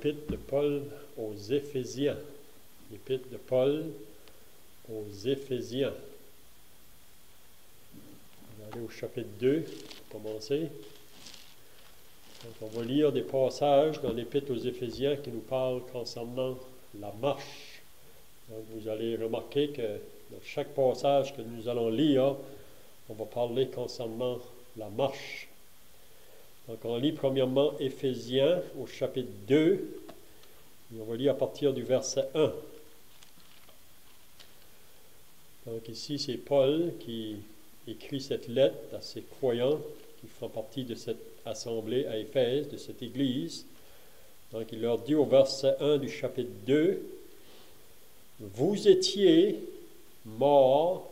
l'épître de Paul aux Éphésiens. L'épître de Paul aux Éphésiens. On va aller au chapitre 2 pour commencer. Donc, on va lire des passages dans l'épître aux Éphésiens qui nous parlent concernant la marche. Donc, vous allez remarquer que dans chaque passage que nous allons lire, on va parler concernant la marche. Donc, on lit premièrement Éphésiens au chapitre 2, et on va lire à partir du verset 1. Donc, ici, c'est Paul qui écrit cette lettre à ses croyants qui font partie de cette assemblée à Éphèse, de cette église. Donc, il leur dit au verset 1 du chapitre 2, « Vous étiez morts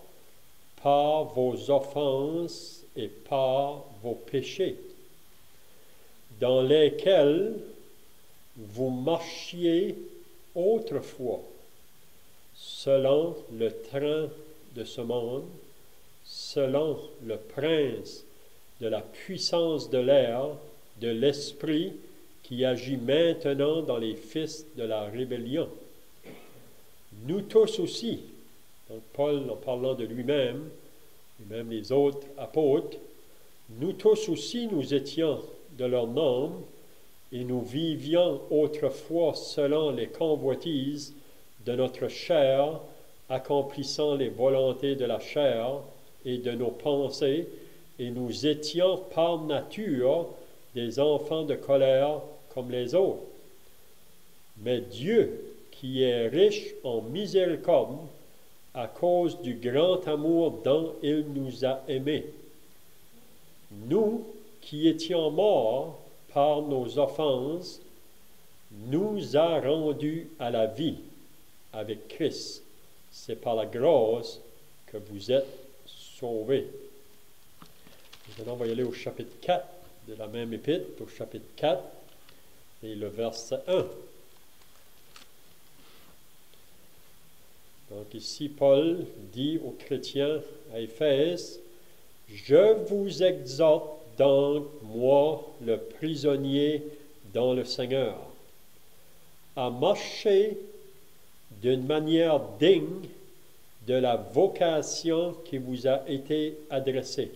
par vos offenses et par vos péchés, dans lesquels vous marchiez autrefois, selon le train de ce monde, selon le prince de la puissance de l'air, de l'esprit qui agit maintenant dans les fils de la rébellion. Nous tous aussi, donc Paul en parlant de lui-même, et même les autres apôtres, nous tous aussi nous étions de leur nombre, et nous vivions autrefois selon les convoitises de notre chair, accomplissant les volontés de la chair et de nos pensées, et nous étions par nature des enfants de colère comme les autres. Mais Dieu, qui est riche en miséricorde, à cause du grand amour dont il nous a aimés, nous qui étions morts par nos offenses, nous a rendus à la vie avec Christ. C'est par la grâce que vous êtes sauvés. Maintenant, on va y aller au chapitre 4 de la même épître, au chapitre 4, et le verset 1. Donc ici, Paul dit aux chrétiens à Éphèse, « Je vous exhorte donc, moi, le prisonnier dans le Seigneur, à marcher d'une manière digne de la vocation qui vous a été adressée. »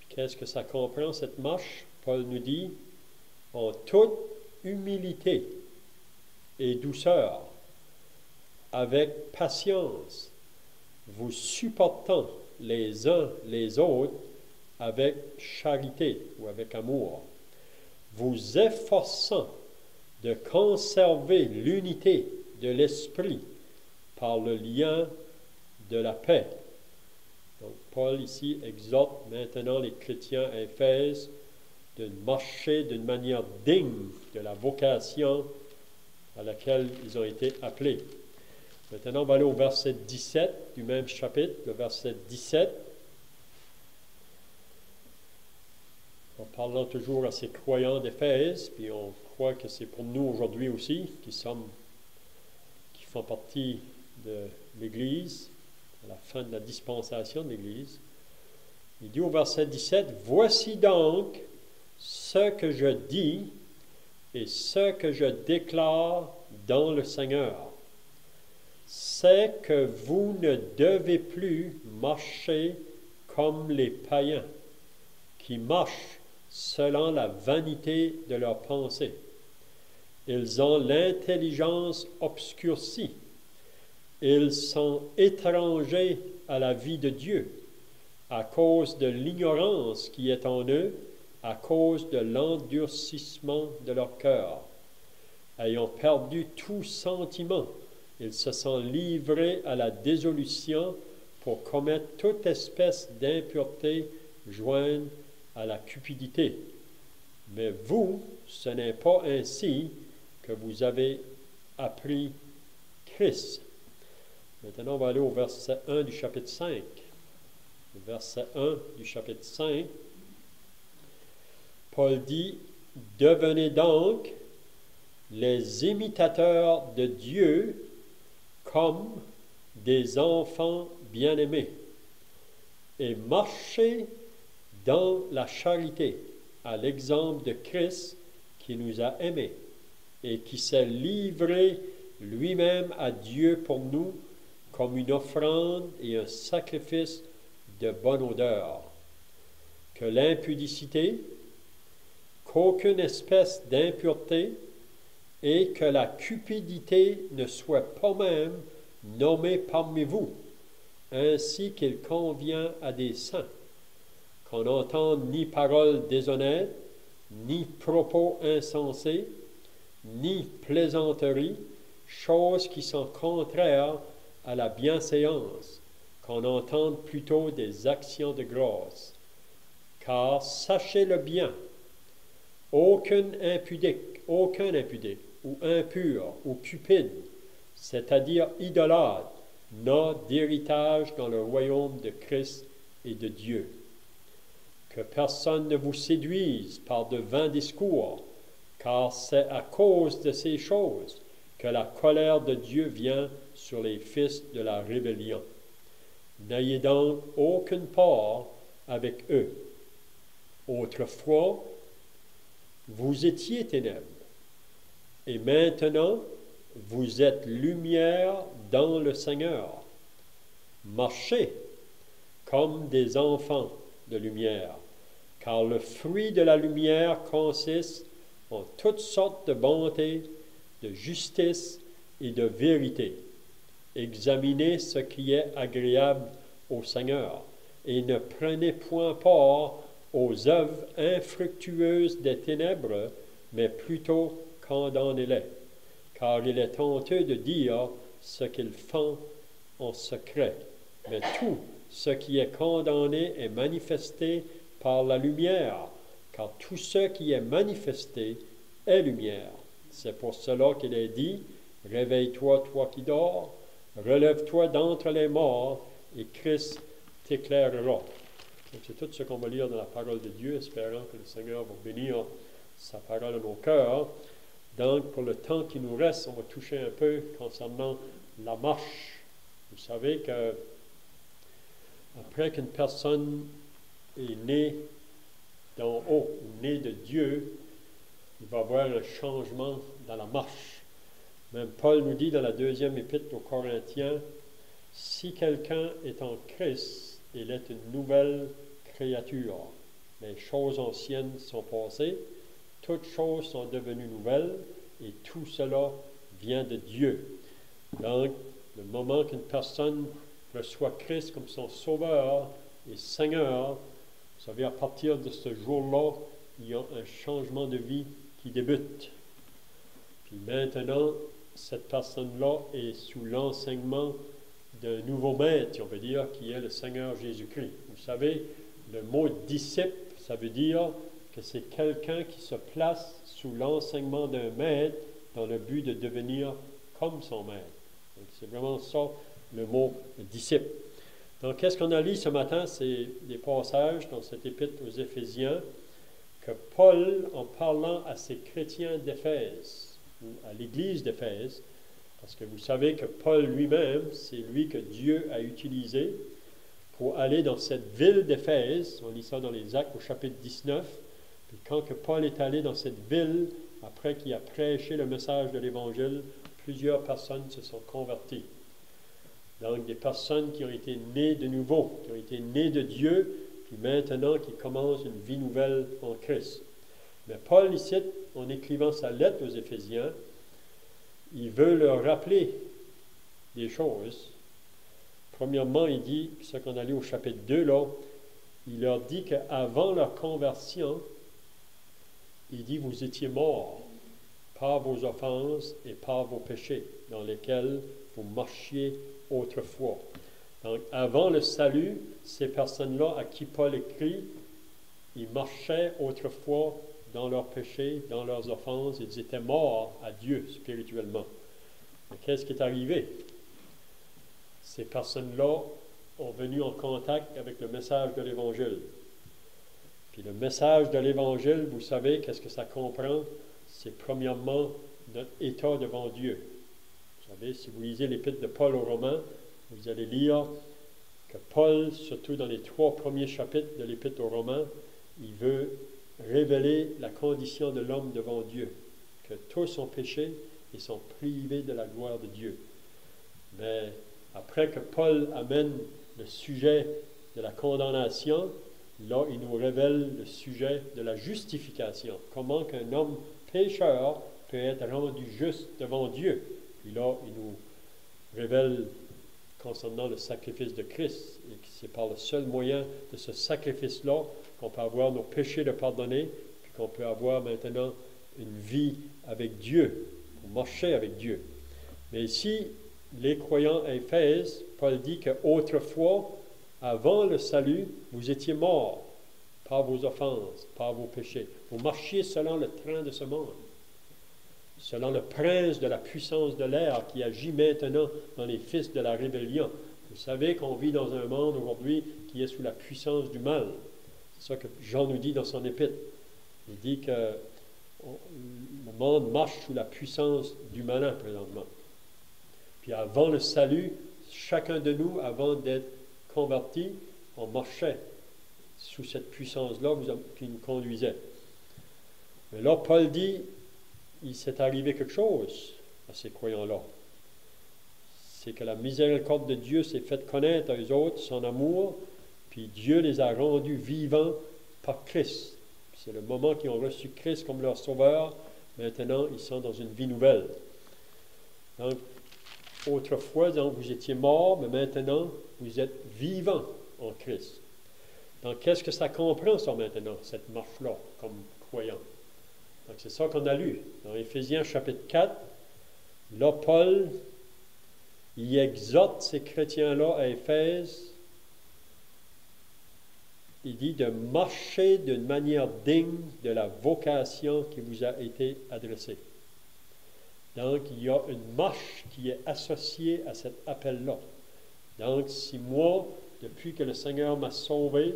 Qu'est-ce que ça comprend, cette marche? Paul nous dit, « En toute humilité et douceur, avec patience, vous supportant les uns les autres avec charité ou avec amour, vous efforçant de conserver l'unité de l'esprit par le lien de la paix. » Donc, Paul ici exhorte maintenant les chrétiens à Éphèse de marcher d'une manière digne de la vocation à laquelle ils ont été appelés. Maintenant, on va aller au verset 17 du même chapitre, le verset 17. En parlant toujours à ces croyants d'Éphèse, puis on croit que c'est pour nous aujourd'hui aussi, qui font partie de l'Église, à la fin de la dispensation de l'Église. Il dit au verset 17, « Voici donc ce que je dis et ce que je déclare dans le Seigneur. C'est que vous ne devez plus marcher comme les païens, qui marchent selon la vanité de leurs pensées. Ils ont l'intelligence obscurcie. Ils sont étrangers à la vie de Dieu, à cause de l'ignorance qui est en eux, à cause de l'endurcissement de leur cœur. Ayant perdu tout sentiment, ils se sont livrés à la dissolution pour commettre toute espèce d'impureté jointe à la cupidité. Mais vous, ce n'est pas ainsi que vous avez appris Christ. » Maintenant, on va aller au verset 1 du chapitre 5. Le verset 1 du chapitre 5. Paul dit, « Devenez donc les imitateurs de Dieu comme des enfants bien-aimés, et marchez dans la charité, à l'exemple de Christ qui nous a aimés et qui s'est livré lui-même à Dieu pour nous comme une offrande et un sacrifice de bonne odeur. Que l'impudicité, qu'aucune espèce d'impureté et que la cupidité ne soit pas même nommée parmi vous, ainsi qu'il convient à des saints, qu'on n'entende ni paroles déshonnêtes, ni propos insensés, ni plaisanteries, choses qui sont contraires à la bienséance, qu'on entende plutôt des actions de grâce. Car sachez-le bien, aucun impudique ou impur ou cupide, c'est-à-dire idolâtre, n'a d'héritage dans le royaume de Christ et de Dieu. Que personne ne vous séduise par de vains discours, car c'est à cause de ces choses que la colère de Dieu vient sur les fils de la rébellion. N'ayez donc aucune part avec eux. Autrefois, vous étiez ténèbres, et maintenant, vous êtes lumière dans le Seigneur. Marchez comme des enfants de lumière, car le fruit de la lumière consiste en toutes sortes de bonté, de justice et de vérité. Examinez ce qui est agréable au Seigneur, et ne prenez point part aux œuvres infructueuses des ténèbres, mais plutôt condamnez-les, car il est honteux de dire ce qu'ils font en secret. Mais tout ce qui est condamné est manifesté par la lumière, car tout ce qui est manifesté est lumière. C'est pour cela qu'il est dit, « Réveille-toi, toi qui dors, relève-toi d'entre les morts, et Christ t'éclairera. » Donc, c'est tout ce qu'on va lire dans la parole de Dieu, espérant que le Seigneur va bénir sa parole à nos cœurs. Donc, pour le temps qui nous reste, on va toucher un peu concernant la marche. Vous savez que après qu'une personne est née d'en haut, ou née de Dieu, il va y avoir un changement dans la marche. Même Paul nous dit dans la 2e épître aux Corinthiens, « Si quelqu'un est en Christ, il est une nouvelle créature. Les choses anciennes sont passées, toutes choses sont devenues nouvelles, et tout cela vient de Dieu. » Donc, le moment qu'une personne reçoit Christ comme son Sauveur et Seigneur, vous savez, à partir de ce jour-là, il y a un changement de vie qui débute. Puis maintenant, cette personne-là est sous l'enseignement d'un nouveau maître, on peut dire, qui est le Seigneur Jésus-Christ. Vous savez, le mot disciple, ça veut dire que c'est quelqu'un qui se place sous l'enseignement d'un maître dans le but de devenir comme son maître. Donc, c'est vraiment ça, le mot disciple. Donc, qu'est-ce qu'on a lu ce matin? C'est des passages dans cette épître aux Éphésiens que Paul, en parlant à ces chrétiens d'Éphèse, ou à l'église d'Éphèse, parce que vous savez que Paul lui-même, c'est lui que Dieu a utilisé pour aller dans cette ville d'Éphèse. On lit ça dans les Actes au chapitre 19. Puis quand que Paul est allé dans cette ville, après qu'il a prêché le message de l'Évangile, plusieurs personnes se sont converties. Donc des personnes qui ont été nées de nouveau, qui ont été nées de Dieu, puis maintenant qui commencent une vie nouvelle en Christ. Mais Paul, ici, en écrivant sa lettre aux Éphésiens, il veut leur rappeler des choses. Premièrement, il dit, ce qu'on a lu au chapitre 2, là, il leur dit qu'avant leur conversion, il dit, vous étiez morts par vos offenses et par vos péchés, dans lesquels vous marchiez autrefois. Donc, avant le salut, ces personnes-là à qui Paul écrit, ils marchaient autrefois dans leurs péchés, dans leurs offenses, ils étaient morts à Dieu spirituellement. Mais qu'est-ce qui est arrivé? Ces personnes-là ont venu en contact avec le message de l'Évangile. Puis le message de l'Évangile, vous savez, qu'est-ce que ça comprend? C'est premièrement notre état devant Dieu. Vous savez, si vous lisez l'épître de Paul aux Romains, vous allez lire que Paul, surtout dans les 3 premiers chapitres de l'épître aux Romains, il veut révéler la condition de l'homme devant Dieu, que tous ont péché et sont privés de la gloire de Dieu. Mais après que Paul amène le sujet de la condamnation, là, il nous révèle le sujet de la justification. Comment qu'un homme pécheur peut être rendu juste devant Dieu. Puis là, il nous révèle concernant le sacrifice de Christ, et que c'est par le seul moyen de ce sacrifice-là qu'on peut avoir nos péchés de pardonnés, puis qu'on peut avoir maintenant une vie avec Dieu, pour marcher avec Dieu. Mais ici, les croyants à Éphèse, Paul dit qu'autrefois, avant le salut, vous étiez morts par vos offenses, par vos péchés. Vous marchiez selon le train de ce monde, selon le prince de la puissance de l'air qui agit maintenant dans les fils de la rébellion. Vous savez qu'on vit dans un monde aujourd'hui qui est sous la puissance du mal. C'est ça que Jean nous dit dans son épître. Il dit que le monde marche sous la puissance du malin présentement. Puis avant le salut, chacun de nous, avant d'être converti, on marchait sous cette puissance-là qui nous conduisait. Mais là, Paul dit, il s'est arrivé quelque chose à ces croyants-là. C'est que la miséricorde de Dieu s'est faite connaître à eux autres, son amour, puis Dieu les a rendus vivants par Christ. C'est le moment qu'ils ont reçu Christ comme leur sauveur. Maintenant, ils sont dans une vie nouvelle. Donc, autrefois, donc, vous étiez morts, mais maintenant, vous êtes vivants en Christ. Donc, qu'est-ce que ça comprend, ça, maintenant, cette marche-là, comme croyant? Donc, c'est ça qu'on a lu. Dans Éphésiens chapitre 4, là, Paul, il exhorte ces chrétiens-là à Éphèse. Il dit de marcher d'une manière digne de la vocation qui vous a été adressée. Donc, il y a une marche qui est associée à cet appel-là. Donc, si moi, depuis que le Seigneur m'a sauvé,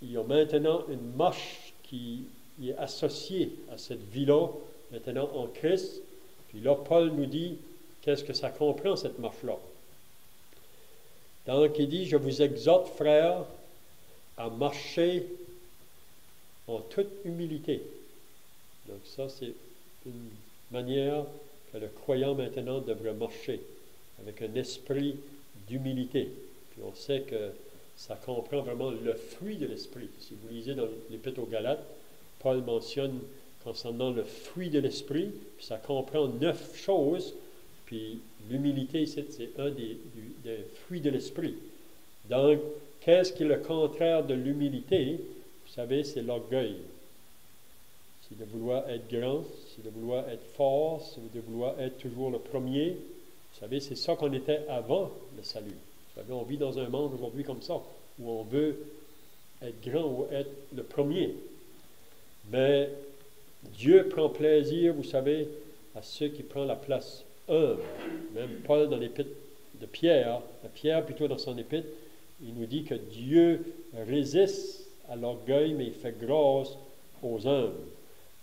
il y a maintenant une marche qui est associée à cette vie-là, maintenant en Christ. Puis là, Paul nous dit, qu'est-ce que ça comprend, cette marche-là? Donc, il dit, je vous exhorte, frères, à marcher en toute humilité. Donc, ça, c'est une manière que le croyant maintenant devrait marcher, avec un esprit d'humilité. Puis on sait que ça comprend vraiment le fruit de l'esprit. Si vous lisez dans l'Épître aux Galates, Paul mentionne concernant le fruit de l'esprit, puis ça comprend 9 choses, puis l'humilité, c'est un des fruits de l'esprit. Donc, qu'est-ce qui est le contraire de l'humilité? Vous savez, c'est l'orgueil. C'est de vouloir être grand, c'est de vouloir être fort, c'est de vouloir être toujours le premier. Vous savez, c'est ça qu'on était avant le salut. Vous savez, on vit dans un monde aujourd'hui comme ça, où on veut être grand ou être le premier. Mais Dieu prend plaisir, vous savez, à ceux qui prennent la place humble. Même Paul dans l'épître de Pierre plutôt dans son épître, il nous dit que Dieu résiste à l'orgueil, mais il fait grâce aux humbles.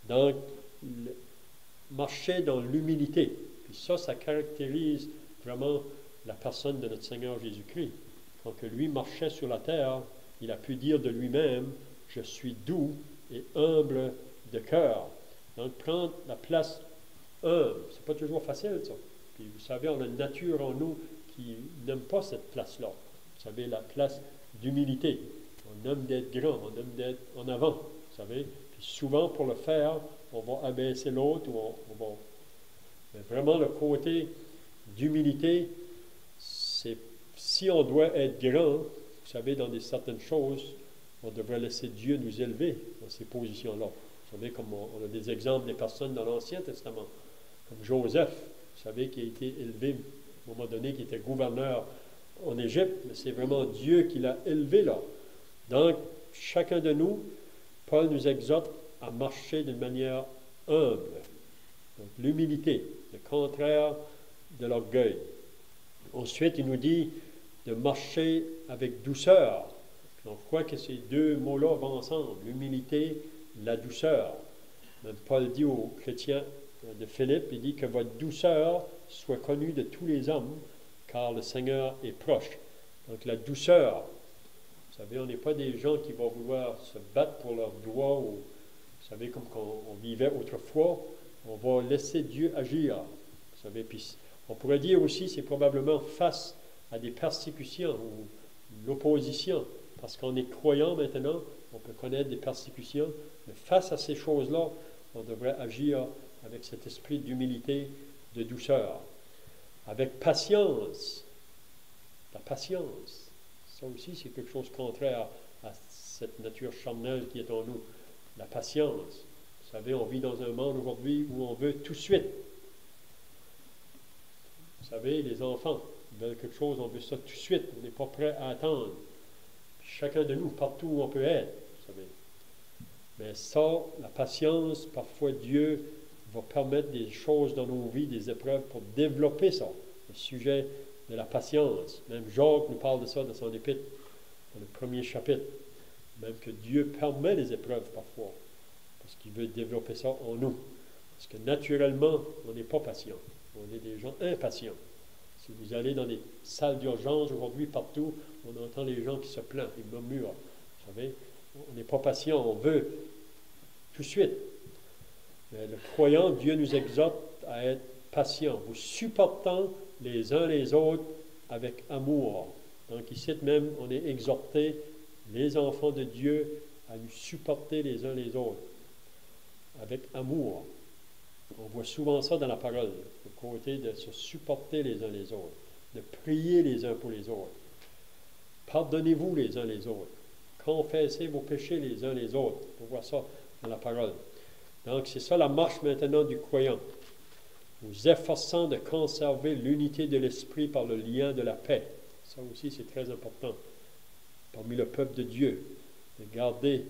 Donc, marcher dans l'humilité. Puis ça caractérise vraiment la personne de notre Seigneur Jésus-Christ. Quand que lui marchait sur la terre, il a pu dire de lui-même, « Je suis doux et humble de cœur. » Donc, prendre la place humble, c'est pas toujours facile, ça. Puis vous savez, on a une nature en nous qui n'aime pas cette place-là. Vous savez, la place d'humilité. On aime d'être grand, on aime d'être en avant, vous savez. Puis souvent, pour le faire, on va abaisser l'autre ou on va... Mais vraiment, le côté d'humilité, c'est si on doit être grand, vous savez, dans certaines choses, on devrait laisser Dieu nous élever dans ces positions-là. Vous savez, comme on a des exemples des personnes dans l'Ancien Testament, comme Joseph, vous savez, qui a été élevé à un moment donné, qui était gouverneur en Égypte, mais c'est vraiment Dieu qui l'a élevé là. Donc, chacun de nous, Paul nous exhorte à marcher d'une manière humble. Donc, l'humilité, le contraire de l'orgueil. Ensuite, il nous dit de marcher avec douceur. On croit que ces deux mots-là vont ensemble, l'humilité, la douceur. Même Paul dit aux chrétiens de Philippe, il dit que votre douceur soit connue de tous les hommes, car le Seigneur est proche. Donc la douceur, vous Vous savez, on n'est pas des gens qui vont vouloir se battre pour leurs droits, ou, vous savez, comme quand on vivait autrefois, on va laisser Dieu agir. Vous savez, puis on pourrait dire aussi, c'est probablement face à des persécutions ou l'opposition, parce qu'on est croyant maintenant, on peut connaître des persécutions, mais face à ces choses-là, on devrait agir avec cet esprit d'humilité, de douceur, avec patience. La patience, ça aussi c'est quelque chose contraire à cette nature charnelle qui est en nous. La patience. Vous savez, on vit dans un monde aujourd'hui où on veut tout de suite. Vous savez, les enfants veulent quelque chose, on veut ça tout de suite. On n'est pas prêt à attendre. Chacun de nous, partout où on peut être, vous savez. Mais ça, la patience, parfois Dieu va permettre des choses dans nos vies, des épreuves pour développer ça, le sujet de la patience. Même Jacques nous parle de ça dans son épître, dans le premier chapitre. Même que Dieu permet les épreuves parfois, parce qu'il veut développer ça en nous. Parce que naturellement, on n'est pas patient. On est des gens impatients. Si vous allez dans les salles d'urgence aujourd'hui, partout, on entend les gens qui se plaignent, ils murmurent. Vous savez, on n'est pas patient, on veut tout de suite. Mais le croyant, Dieu nous exhorte à être patient, vous supportant les uns les autres avec amour. Donc ici même, on est exhorté, les enfants de Dieu, à nous supporter les uns les autres avec amour. On voit souvent ça dans la parole, le côté de se supporter les uns les autres, de prier les uns pour les autres. Pardonnez-vous les uns les autres. Confessez vos péchés les uns les autres. On voit ça dans la parole. Donc, c'est ça la marche maintenant du croyant. Vous efforçant de conserver l'unité de l'esprit par le lien de la paix. Ça aussi, c'est très important. Parmi le peuple de Dieu, de garder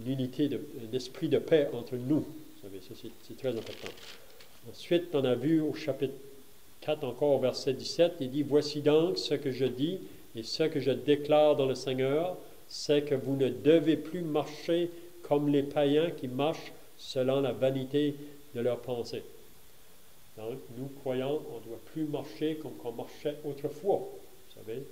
l'unité, l'esprit de paix entre nous. Vous savez, ça, c'est très important. Ensuite, on a vu au chapitre 4, encore au verset 17, il dit « Voici donc ce que je dis et ce que je déclare dans le Seigneur, c'est que vous ne devez plus marcher comme les païens qui marchent selon la vanité de leurs pensées. » Donc, nous, croyants, on ne doit plus marcher comme on marchait autrefois. Vous savez,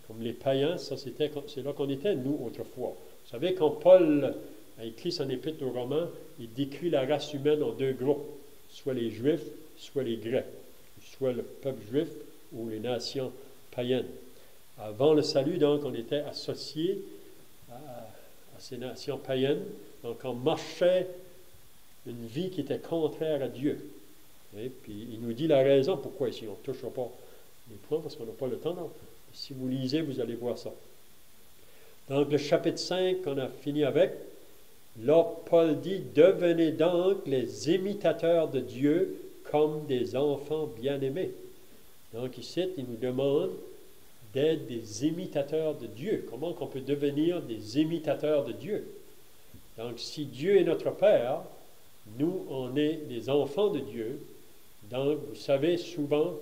comme les païens, c'est là qu'on était, nous, autrefois. Vous savez, quand Paul a écrit son épître aux Romains, il décrit la race humaine en deux groupes, soit les Juifs, soit les Grecs, soit le peuple juif ou les nations païennes. Avant le salut, donc, on était associés à ces nations païennes. Donc, on marchait une vie qui était contraire à Dieu. Et puis, il nous dit la raison pourquoi ici. On ne touchera pas les points parce qu'on n'a pas le temps. Donc, si vous lisez, vous allez voir ça. Donc, le chapitre 5 qu'on a fini avec, là, Paul dit « Devenez donc les imitateurs de Dieu comme des enfants bien-aimés. » Donc, ici, il nous demande d'être des imitateurs de Dieu. Comment on peut devenir des imitateurs de Dieu? Donc, si Dieu est notre Père, nous, on est des enfants de Dieu. Donc, vous savez, souvent,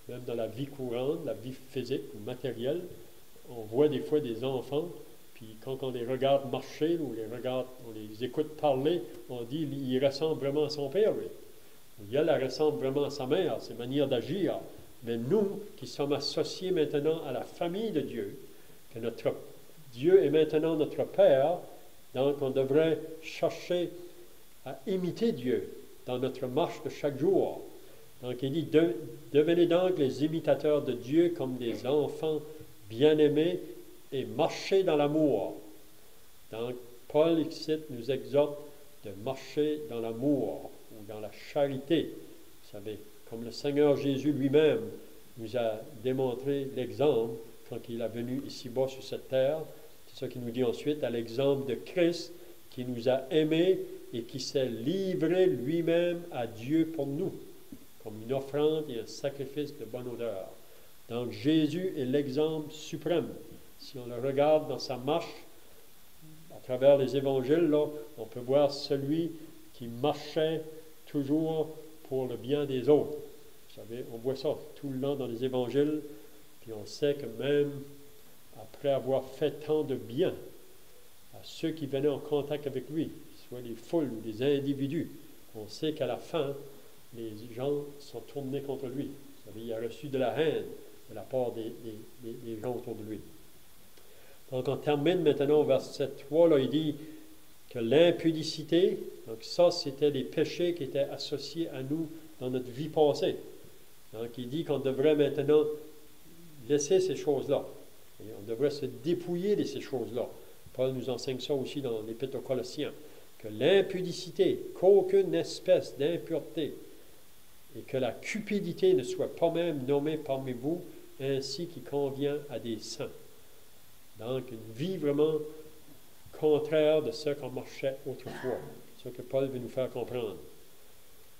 même dans la vie courante, la vie physique ou matérielle, on voit des fois des enfants, puis quand on les regarde marcher, ou on les écoute parler, on dit, il ressemble vraiment à son père, lui. Il ressemble vraiment à sa mère, ses manières d'agir. Mais nous, qui sommes associés maintenant à la famille de Dieu, que notre Dieu est maintenant notre Père, donc on devrait chercher à imiter Dieu dans notre marche de chaque jour. Donc il dit, devenez donc les imitateurs de Dieu comme des enfants bien-aimés et marchez dans l'amour. Donc Paul ici nous exhorte de marcher dans l'amour ou dans la charité. Vous savez, comme le Seigneur Jésus lui-même nous a démontré l'exemple quand il est venu ici-bas sur cette terre. C'est ça qu'il nous dit ensuite, à l'exemple de Christ qui nous a aimés et qui s'est livré lui-même à Dieu pour nous, comme une offrande et un sacrifice de bonne odeur. Donc Jésus est l'exemple suprême. Si on le regarde dans sa marche, à travers les évangiles, là, on peut voir celui qui marchait toujours pour le bien des autres. Vous savez, on voit ça tout le long dans les évangiles, puis on sait que même après avoir fait tant de bien à ceux qui venaient en contact avec lui, soit les foules ou les individus, on sait qu'à la fin, les gens sont tournés contre lui. Vous savez, il a reçu de la haine de la part des gens autour de lui. Donc on termine maintenant au verset 3, là, il dit que l'impudicité, donc ça c'était des péchés qui étaient associés à nous dans notre vie passée. Donc il dit qu'on devrait maintenant laisser ces choses-là. Et on devrait se dépouiller de ces choses-là. Paul nous enseigne ça aussi dans l'Épître aux Colossiens, que l'impudicité, qu'aucune espèce d'impureté, et que la cupidité ne soit pas même nommée parmi vous, ainsi qu'il convient à des saints. Donc, une vie vraiment contraire de ce qu'on marchait autrefois. C'est ce que Paul veut nous faire comprendre.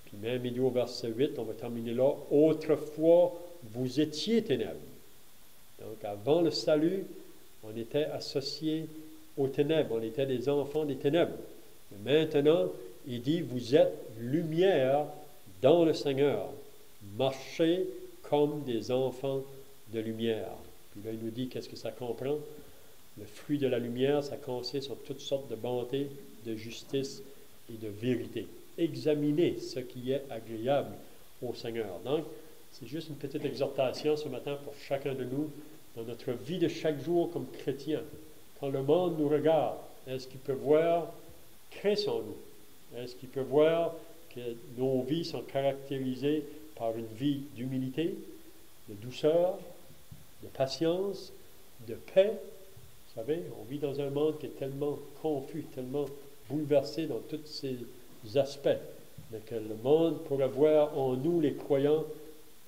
Puis même, il dit au verset 8, on va terminer là, « Autrefois, vous étiez ténèbres. » Donc, avant le salut, on était associés aux ténèbres. On était des enfants des ténèbres. Mais maintenant, il dit, vous êtes lumière dans le Seigneur. Marchez comme des enfants de lumière. Puis là, il nous dit qu'est-ce que ça comprend. Le fruit de la lumière, ça consiste en toutes sortes de bonté, de justice et de vérité. Examinez ce qui est agréable au Seigneur. Donc, c'est juste une petite exhortation ce matin pour chacun de nous dans notre vie de chaque jour comme chrétien. Quand le monde nous regarde, est-ce qu'il peut voir Christ en nous? Est-ce qu'il peut voir que nos vies sont caractérisées par une vie d'humilité, de douceur, de patience, de paix? Vous savez, on vit dans un monde qui est tellement confus, tellement bouleversé dans tous ces aspects, mais que le monde pourrait voir en nous, les croyants,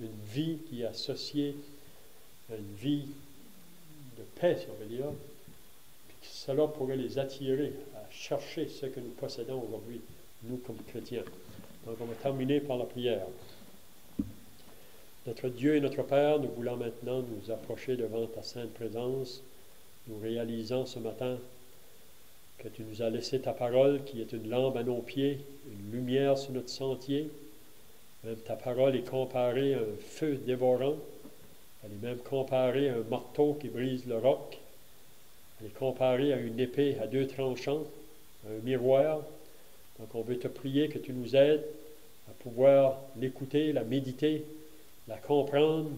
une vie qui est associée à une vie de paix, si on veut dire, puis que cela pourrait les attirer à chercher ce que nous possédons aujourd'hui, nous comme chrétiens. Donc, on va terminer par la prière. Notre Dieu et notre Père, nous voulons maintenant nous approcher devant ta sainte présence. Nous réalisons ce matin que tu nous as laissé ta parole qui est une lampe à nos pieds, une lumière sur notre sentier. Même ta parole est comparée à un feu dévorant. Elle est même comparée à un marteau qui brise le roc. Elle est comparée à une épée à deux tranchants, à un miroir. Donc on veut te prier que tu nous aides à pouvoir l'écouter, la méditer, la comprendre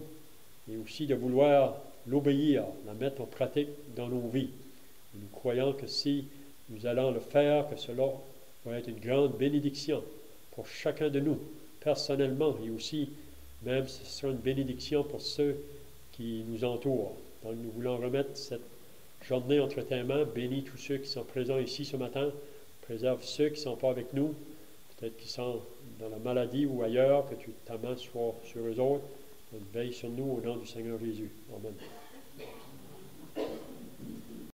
et aussi de vouloir l'obéir, la mettre en pratique dans nos vies. Et nous croyons que si nous allons le faire, que cela va être une grande bénédiction pour chacun de nous, personnellement, et aussi, même ce sera une bénédiction pour ceux qui nous entourent. Donc nous voulons remettre cette journée entre tes mains, bénis tous ceux qui sont présents ici ce matin, préserve ceux qui ne sont pas avec nous, peut-être qui sont dans la maladie ou ailleurs, que ta main soit sur eux autres. Veille sur nous au nom du Seigneur Jésus. Amen.